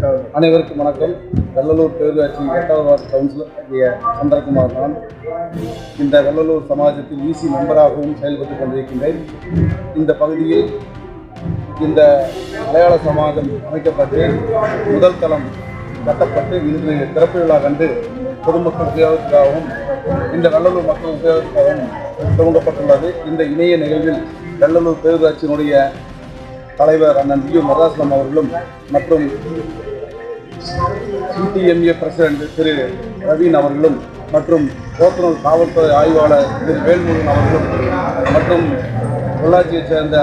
அனைவருக்கும் வணக்கம். வெள்ளலூர் பேரூராட்சி 8வது வார்டு கவுன்சிலர் சந்திரகுமார். நான் இந்த வெள்ளலூர் சமாஜத்தில் விசி மெம்பராகவும் செயல்பட்டுக் கொண்டிருக்கின்றேன். இந்த பகுதியில் இந்த மலையாள சமாஜம் அமைக்கப்பட்டு முதல் தளம் கட்டப்பட்டு இன்று திறப்பு விழா கண்டு பொதுமக்கள் உபயோகத்திற்காகவும் இந்த வெள்ளலூர் மக்கள் உபயோகத்திற்காகவும் துவங்கப்பட்டுள்ளது. இந்த இணைய நிகழ்வில் வெள்ளலூர் பேரூராட்சியினுடைய தலைவர் அண்ணன் வி மருதாசலம் அவர்களும் மற்றும் சிடிஎம்ஏ பிரசிடென்ட் திரு ரவீன் அவர்களும் மற்றும் போத்தனூர் காவல்துறை ஆய்வாளர் திரு வேல்முருகன் அவர்களும் மற்றும் பொள்ளாச்சியைச் சேர்ந்த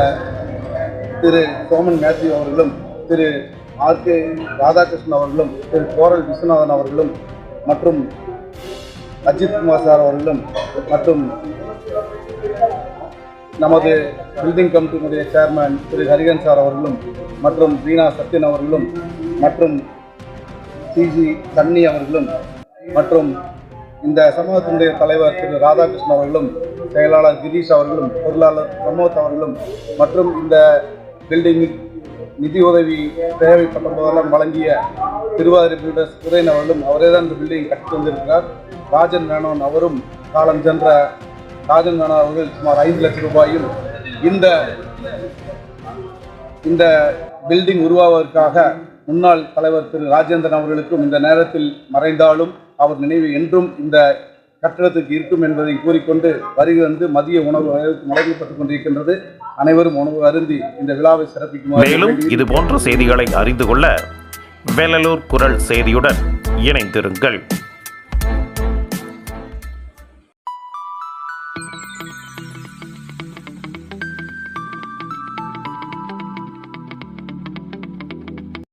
திரு சோமன் மேத்யூ அவர்களும் திரு ஆர்கே ராதாகிருஷ்ணன் அவர்களும் திரு கோரல் விஸ்வநாதன் அவர்களும் மற்றும் அஜித் குமார் சார் அவர்களும் மற்றும் நமது பில்டிங் கமிட்டியினுடைய சேர்மன் திரு ஹரிகன் சார் அவர்களும் மற்றும் வீணா சத்யன் அவர்களும் மற்றும் சிஜி சன்னி அவர்களும் மற்றும் இந்த சமூகத்தினுடைய தலைவர் திரு ராதாகிருஷ்ணன் அவர்களும் செயலாளர் கிரீஷ் அவர்களும் பொருளாளர் பிரமோத் அவர்களும் மற்றும் இந்த பில்டிங் நிதி உதவி தேவைப்பட்ட போதெல்லாம் வழங்கிய திருவாதிரை பில்டர்ஸ் உதயன் அவர்களும் அவரே தான் இந்த பில்டிங் கட்டி வந்திருக்கிறார். ராஜன் மேனோன் அவரும் காலம் சென்ற ராஜன் மேனோன் அவர்கள் சுமார் 5 லட்சம் ரூபாயும் இந்த பில்டிங் உருவாவதற்காக முன்னாள் தலைவர் திரு ராஜேந்திரன் அவர்களுக்கும் இந்த நேரத்தில் மறைந்தாலும் அவர் நினைவு என்றும் இந்த கட்டடத்துக்கு இருக்கும் என்பதை கூறிக்கொண்டு வருகை வந்து மதிய உணவு வழங்கப்பட்டுக் கொண்டிருக்கின்றது. அனைவரும் உணவு அருந்தி இந்த விழாவை சிறப்பிக்குமாறு. மேலும் இது போன்ற செய்திகளை அறிந்து கொள்ள வெள்ளலூர் குரல் செய்தியுடன் இணைந்திருங்கள்.